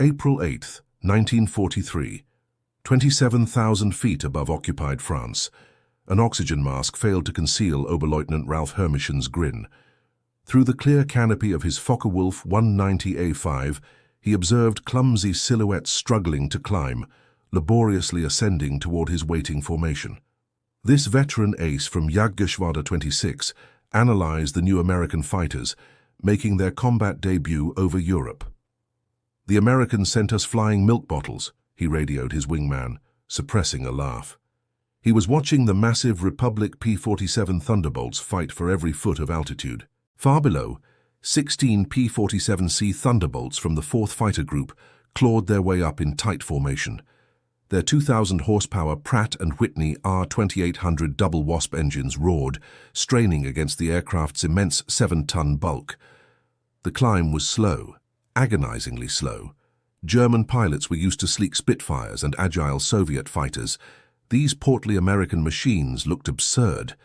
April 8, 1943. 27,000 feet above occupied France. An oxygen mask failed to conceal Oberleutnant Ralph Hermishen's grin. Through the clear canopy of his Focke-Wulf 190A5, he observed Clumsy silhouettes struggling to climb, laboriously ascending toward his waiting formation. This veteran ace from Jagdgeschwader 26 analyzed the new American fighters, making their combat debut over Europe. "The Americans sent us flying milk bottles," he radioed his wingman, suppressing a laugh. He was watching the massive Republic P-47 Thunderbolts fight for every foot of altitude. Far below, 16 P-47C Thunderbolts from the 4th Fighter Group clawed their way up in tight formation. Their 2,000 horsepower Pratt & Whitney R2800 double Wasp engines roared, straining against the aircraft's immense 7-ton bulk. The climb was slow, agonizingly slow. German pilots were used to sleek Spitfires and agile Soviet fighters. These portly American machines looked absurd.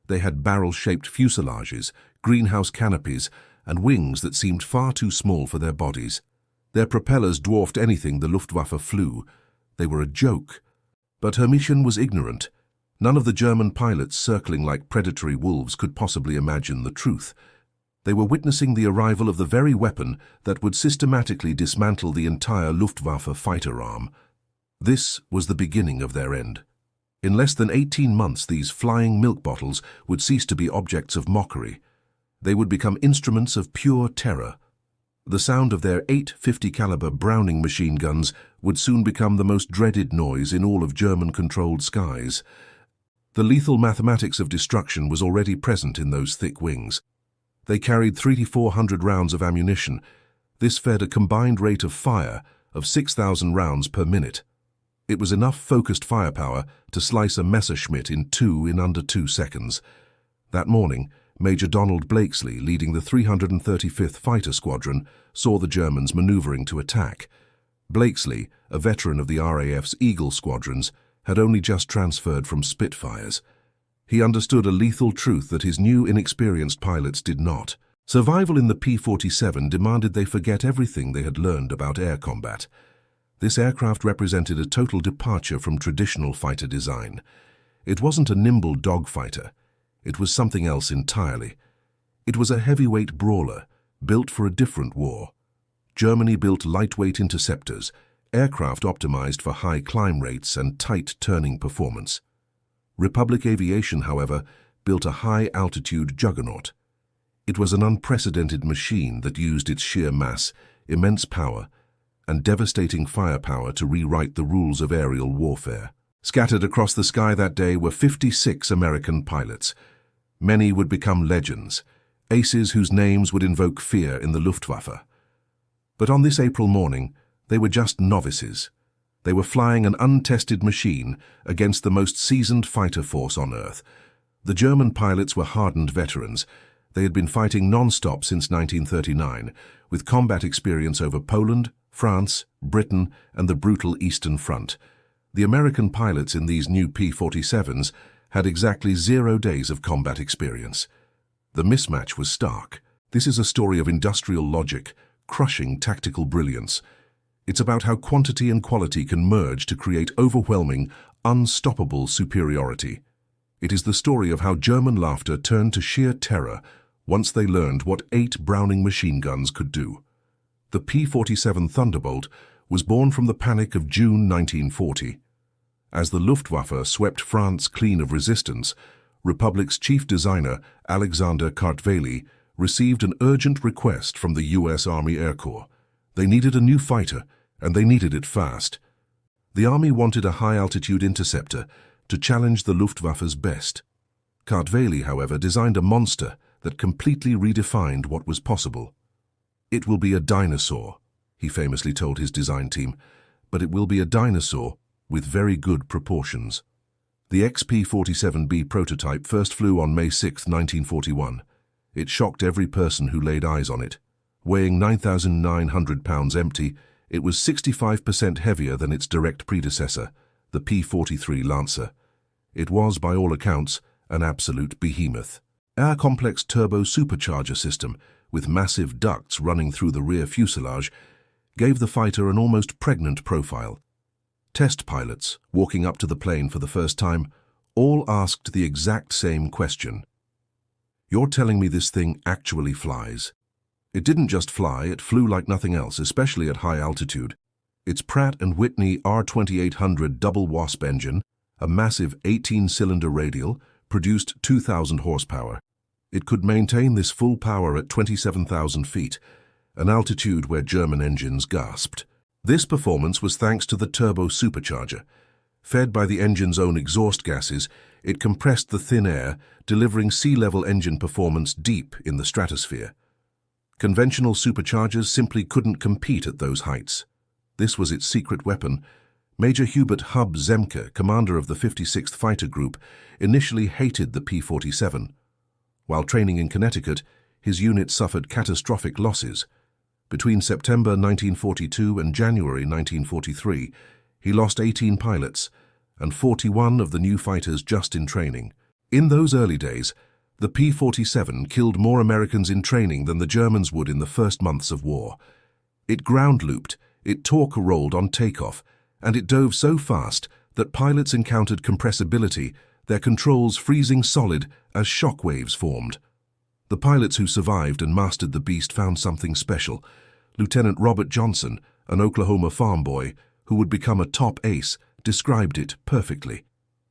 They had barrel-shaped fuselages, greenhouse canopies, and wings that seemed far too small for their bodies. Their propellers dwarfed anything the Luftwaffe flew. They were a joke. But Hermischen was ignorant. None of the German pilots circling like predatory wolves could possibly imagine the truth. They were witnessing the arrival of the very weapon that would systematically dismantle the entire Luftwaffe fighter arm. This was the beginning of their end. In less than 18 months, these flying milk bottles would cease to be objects of mockery. They would become instruments of pure terror. The sound of their 850 caliber Browning machine guns would soon become the most dreaded noise in all of German-controlled skies. The lethal mathematics of destruction was already present in those thick wings. They carried 3,400 rounds of ammunition. This fed a combined rate of fire of 6,000 rounds per minute. It was enough focused firepower to slice a Messerschmitt in two in under 2 seconds. That morning, Major Donald Blakesley, leading the 335th Fighter Squadron, saw the Germans maneuvering to attack. Blakesley, a veteran of the RAF's Eagle squadrons, had only just transferred from Spitfires. He understood a lethal truth that his new inexperienced pilots did not. Survival in the P-47 demanded they forget everything they had learned about air combat. This aircraft represented a total departure from traditional fighter design. It wasn't a nimble dogfighter. It was something else entirely. It was a heavyweight brawler, built for a different war. Germany built lightweight interceptors, aircraft optimized for high climb rates and tight turning performance. Republic Aviation, however, built a high-altitude juggernaut. It was an unprecedented machine that used its sheer mass, immense power, and devastating firepower to rewrite the rules of aerial warfare. Scattered across the sky that day were 56 American pilots. Many would become legends, aces whose names would invoke fear in the Luftwaffe. But on this April morning, they were just novices. They were flying an untested machine against the most seasoned fighter force on Earth. The German pilots were hardened veterans. They had been fighting non-stop since 1939, with combat experience over Poland, France, Britain, and the brutal Eastern Front. The American pilots in these new P-47s had exactly 0 days of combat experience. The mismatch was stark. This is a story of industrial logic, crushing tactical brilliance. It's about how quantity and quality can merge to create overwhelming, unstoppable superiority. It is the story of how German laughter turned to sheer terror once they learned what 8 Browning machine guns could do. The P-47 Thunderbolt was born from the panic of June 1940. As the Luftwaffe swept France clean of resistance, Republic's chief designer, Alexander Kartveli, received an urgent request from the U.S. Army Air Corps. They needed a new fighter, and they needed it fast. The Army wanted a high-altitude interceptor to challenge the Luftwaffe's best. Kartveli, however, designed a monster that completely redefined what was possible. "It will be a dinosaur," he famously told his design team, "but it will be a dinosaur with very good proportions." The XP-47B prototype first flew on May 6, 1941. It shocked every person who laid eyes on it. Weighing 9,900 pounds empty, it was 65% heavier than its direct predecessor, the P-43 Lancer. It was, by all accounts, an absolute behemoth. Our complex turbo supercharger system, with massive ducts running through the rear fuselage, gave the fighter an almost pregnant profile. Test pilots, walking up to the plane for the first time, all asked the exact same question. "You're telling me this thing actually flies?" It didn't just fly, it flew like nothing else, especially at high altitude. Its Pratt & Whitney R2800 double WASP engine, a massive 18-cylinder radial, produced 2,000 horsepower. It could maintain this full power at 27,000 feet, an altitude where German engines gasped. This performance was thanks to the turbo supercharger. Fed by the engine's own exhaust gases, it compressed the thin air, delivering sea-level engine performance deep in the stratosphere. Conventional superchargers simply couldn't compete at those heights. This was its secret weapon. Major Hubert "Hub" Zemke, commander of the 56th Fighter Group, initially hated the P-47. While training in Connecticut, his unit suffered catastrophic losses. Between September 1942 and January 1943, he lost 18 pilots and 41 of the new fighters just in training. In those early days, the P-47 killed more Americans in training than the Germans would in the first months of war. It ground-looped, it torque-rolled on takeoff, and it dove so fast that pilots encountered compressibility, their controls freezing solid as shock waves formed. The pilots who survived and mastered the beast found something special. Lieutenant Robert Johnson, an Oklahoma farm boy who would become a top ace, described it perfectly.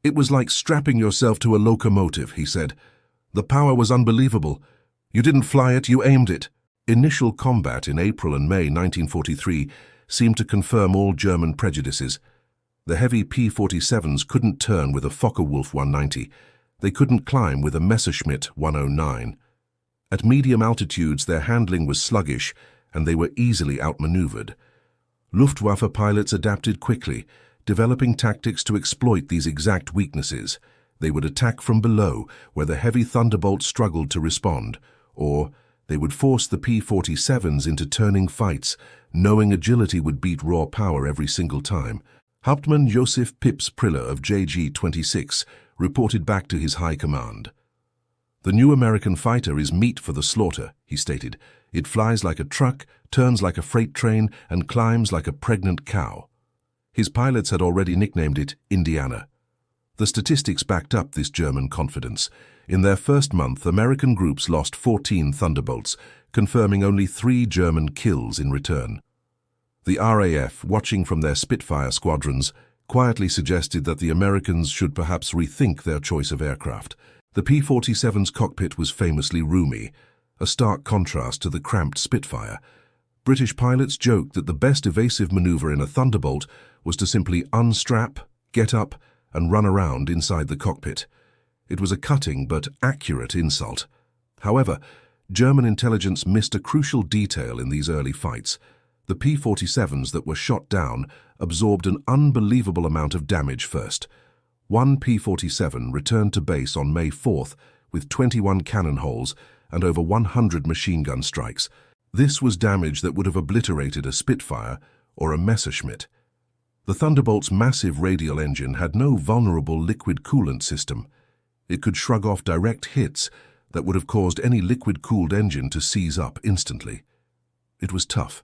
"It was like strapping yourself to a locomotive," he said. "The power was unbelievable. You didn't fly it, you aimed it." Initial combat in April and May 1943 seemed to confirm all German prejudices. The heavy P-47s couldn't turn with a Focke-Wulf 190. They couldn't climb with a Messerschmitt 109. At medium altitudes, their handling was sluggish, and they were easily outmaneuvered. Luftwaffe pilots adapted quickly, developing tactics to exploit these exact weaknesses. They would attack from below, where the heavy Thunderbolt struggled to respond, or they would force the P-47s into turning fights, knowing agility would beat raw power every single time. Hauptmann Josef Pips Priller of JG-26 reported back to his high command. "The new American fighter is meat for the slaughter," he stated. "It flies like a truck, turns like a freight train, and climbs like a pregnant cow." His pilots had already nicknamed it Indiana. The statistics backed up this German confidence. In their first month, American groups lost 14 Thunderbolts, confirming only 3 German kills in return. The RAF, watching from their Spitfire squadrons, quietly suggested that the Americans should perhaps rethink their choice of aircraft. The P-47's cockpit was famously roomy, a stark contrast to the cramped Spitfire. British pilots joked that the best evasive maneuver in a Thunderbolt was to simply unstrap, get up, and run around inside the cockpit. It was a cutting but accurate insult. However, German intelligence missed a crucial detail in these early fights. The P-47s that were shot down absorbed an unbelievable amount of damage first. One P-47 returned to base on May 4th with 21 cannon holes and over 100 machine gun strikes. This was damage that would have obliterated a Spitfire or a Messerschmitt. The Thunderbolt's massive radial engine had no vulnerable liquid coolant system. It could shrug off direct hits that would have caused any liquid-cooled engine to seize up instantly. It was tough.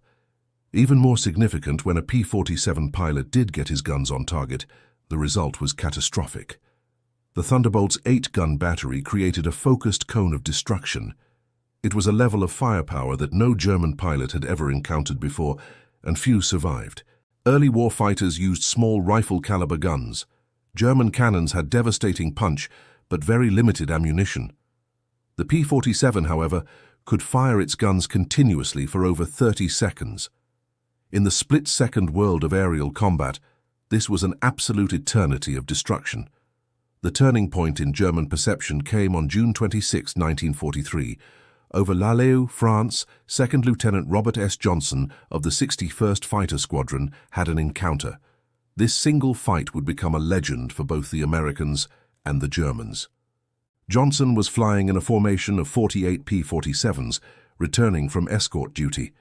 Even more significant, when a P-47 pilot did get his guns on target, the result was catastrophic. The Thunderbolt's 8-gun battery created a focused cone of destruction. It was a level of firepower that no German pilot had ever encountered before, and few survived. Early war fighters used small rifle-caliber guns. German cannons had devastating punch, but very limited ammunition. The P-47, however, could fire its guns continuously for over 30 seconds. In the split-second world of aerial combat, this was an absolute eternity of destruction. The turning point in German perception came on June 26, 1943. Over Lalaeu, France, 2nd Lieutenant Robert S. Johnson of the 61st Fighter Squadron had an encounter. This single fight would become a legend for both the Americans and the Germans. Johnson was flying in a formation of 48 P-47s, returning from escort duty.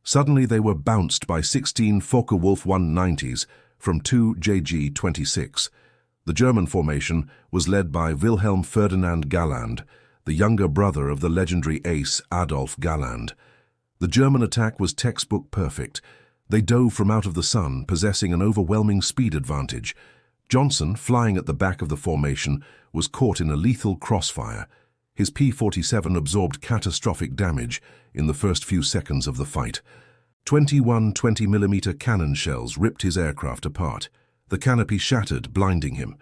Suddenly they were bounced by 16 Focke-Wulf 190s from 2 JG-26. The German formation was led by Wilhelm Ferdinand Galland, the younger brother of the legendary ace Adolf Galland. The German attack was textbook perfect. They dove from out of the sun, possessing an overwhelming speed advantage. Johnson, flying at the back of the formation, was caught in a lethal crossfire. His P-47 absorbed catastrophic damage in the first few seconds of the fight. 21 20mm cannon shells ripped his aircraft apart. The canopy shattered, blinding him.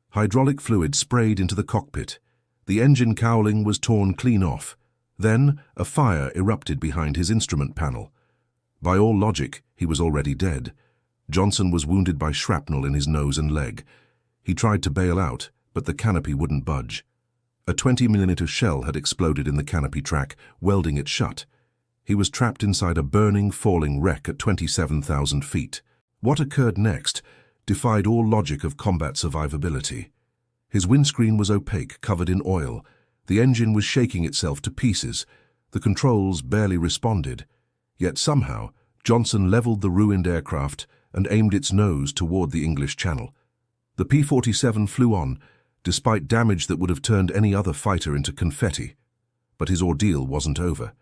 Hydraulic fluid sprayed into the cockpit. The engine cowling was torn clean off. Then, a fire erupted behind his instrument panel. By all logic, he was already dead. Johnson was wounded by shrapnel in his nose and leg. He tried to bail out, but the canopy wouldn't budge. A 20mm shell had exploded in the canopy track, welding it shut. He was trapped inside a burning, falling wreck at 27,000 feet. What occurred next defied all logic of combat survivability. His windscreen was opaque, covered in oil. The engine was shaking itself to pieces. The controls barely responded. Yet somehow, Johnson leveled the ruined aircraft and aimed its nose toward the English Channel. The P-47 flew on, despite damage that would have turned any other fighter into confetti. But his ordeal wasn't over.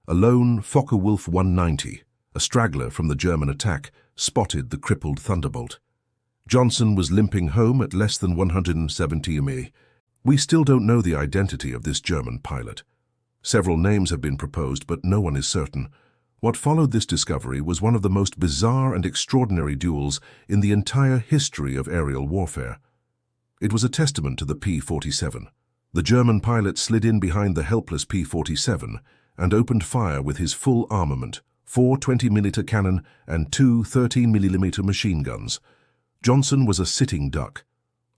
A lone Focke-Wulf 190, a straggler from the German attack, spotted the crippled Thunderbolt. Johnson was limping home at less than 170 mi. We still don't know the identity of this German pilot. Several names have been proposed, but no one is certain. What followed this discovery was one of the most bizarre and extraordinary duels in the entire history of aerial warfare. It was a testament to the P-47. The German pilot slid in behind the helpless P-47 and opened fire with his full armament, 4 20mm cannon and 2 13mm machine guns. Johnson was a sitting duck.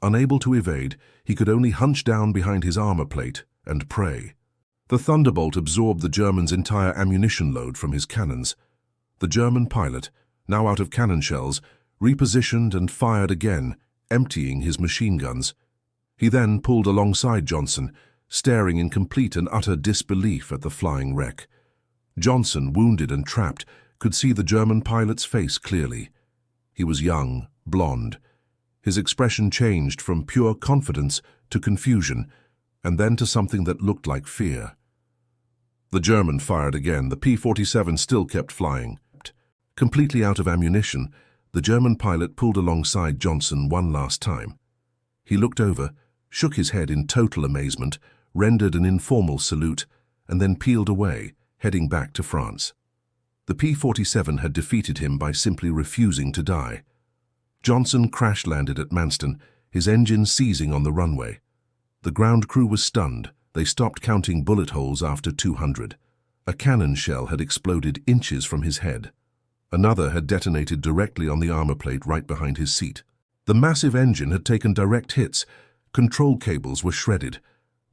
Unable to evade, he could only hunch down behind his armor plate and pray. The Thunderbolt absorbed the German's entire ammunition load from his cannons. The German pilot, now out of cannon shells, repositioned and fired again, emptying his machine guns. He then pulled alongside Johnson, staring in complete and utter disbelief at the flying wreck. Johnson, wounded and trapped, could see the German pilot's face clearly. He was young, blonde. His expression changed from pure confidence to confusion, and then to something that looked like fear. The German fired again. The P-47 still kept flying. Completely out of ammunition, the German pilot pulled alongside Johnson one last time. He looked over, shook his head in total amazement, rendered an informal salute, and then peeled away, heading back to France. The P-47 had defeated him by simply refusing to die. Johnson crash-landed at Manston, his engine seizing on the runway. The ground crew was stunned. They stopped counting bullet holes after 200. A cannon shell had exploded inches from his head. Another had detonated directly on the armor plate right behind his seat. The massive engine had taken direct hits. Control cables were shredded.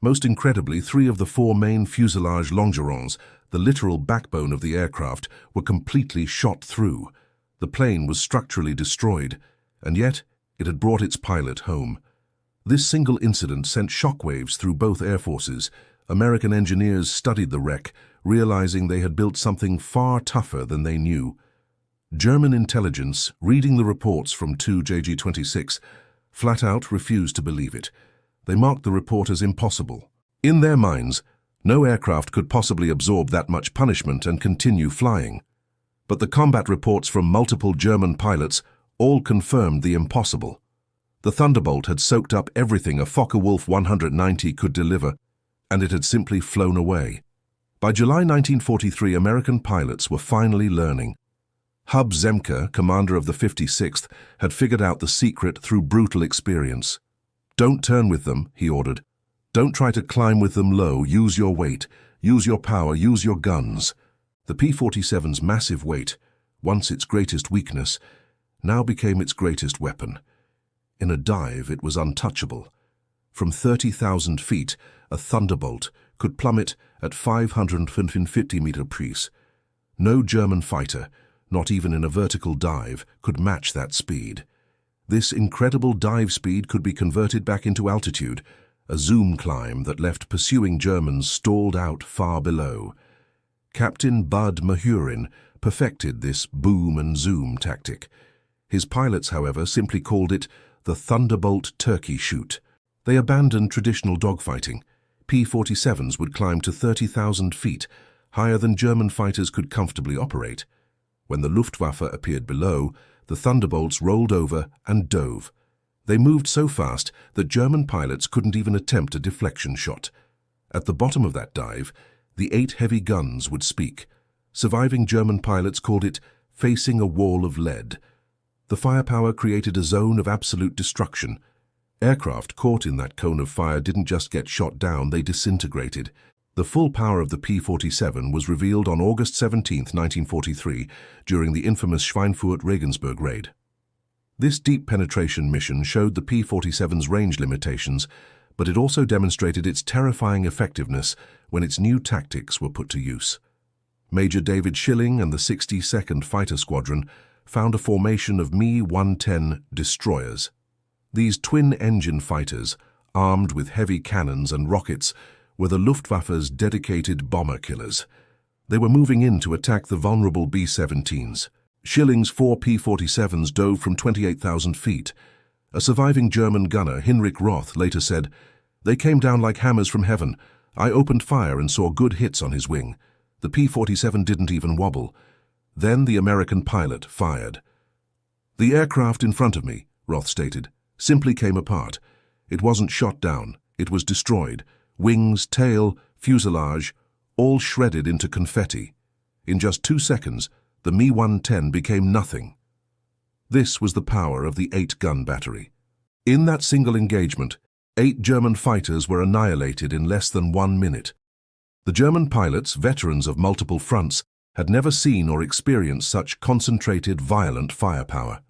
Most incredibly, 3 of the 4 main fuselage longerons, the literal backbone of the aircraft, were completely shot through. The plane was structurally destroyed, and yet it had brought its pilot home. This single incident sent shockwaves through both air forces. American engineers studied the wreck, realizing they had built something far tougher than they knew. German intelligence, reading the reports from 2 JG-26, flat out refused to believe it. They marked the report as impossible. In their minds, no aircraft could possibly absorb that much punishment and continue flying. But the combat reports from multiple German pilots all confirmed the impossible. The Thunderbolt had soaked up everything a Focke-Wulf 190 could deliver, and it had simply flown away. By July 1943, American pilots were finally learning. Hub Zemke, commander of the 56th, had figured out the secret through brutal experience. "Don't turn with them," he ordered. "Don't try to climb with them low. Use your weight. Use your power. Use your guns." The P-47's massive weight, once its greatest weakness, now became its greatest weapon. In a dive, it was untouchable. From 30,000 feet, a Thunderbolt could plummet at 550-meter pace. No German fighter, not even in a vertical dive, could match that speed. This incredible dive speed could be converted back into altitude, a zoom climb that left pursuing Germans stalled out far below. Captain Bud Mahurin perfected this boom and zoom tactic. His pilots, however, simply called it the Thunderbolt turkey shoot. They abandoned traditional dogfighting. P-47s would climb to 30,000 feet, higher than German fighters could comfortably operate. When the Luftwaffe appeared below, the Thunderbolts rolled over and dove. They moved so fast that German pilots couldn't even attempt a deflection shot. At the bottom of that dive, the 8 heavy guns would speak. Surviving German pilots called it facing a wall of lead. The firepower created a zone of absolute destruction. Aircraft caught in that cone of fire didn't just get shot down, they disintegrated. The full power of the P-47 was revealed on August 17, 1943, during the infamous Schweinfurt-Regensburg raid. This deep penetration mission showed the P-47's range limitations, but it also demonstrated its terrifying effectiveness when its new tactics were put to use. Major David Schilling and the 62nd Fighter Squadron found a formation of Me-110 destroyers. These twin-engine fighters, armed with heavy cannons and rockets, were the Luftwaffe's dedicated bomber killers. They were moving in to attack the vulnerable B-17s. Schilling's 4 P-47s dove from 28,000 feet. A surviving German gunner, Hinrich Roth, later said, "They came down like hammers from heaven. I opened fire and saw good hits on his wing. The P-47 didn't even wobble. Then the American pilot fired. The aircraft in front of me," Roth stated, "simply came apart. It wasn't shot down, it was destroyed. Wings, tail, fuselage, all shredded into confetti. In just 2 seconds, the Me-110 became nothing." This was the power of the 8-gun battery. In that single engagement, 8 German fighters were annihilated in less than 1 minute. The German pilots, veterans of multiple fronts, had never seen or experienced such concentrated, violent firepower.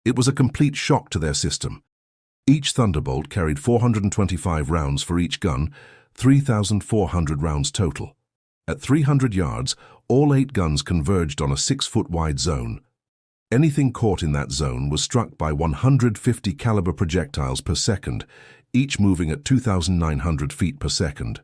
It was a complete shock to their system. Each Thunderbolt carried 425 rounds for each gun, 3,400 rounds total. At 300 yards, all 8 guns converged on a 6-foot-wide zone. Anything caught in that zone was struck by 150 caliber projectiles per second, each moving at 2,900 feet per second.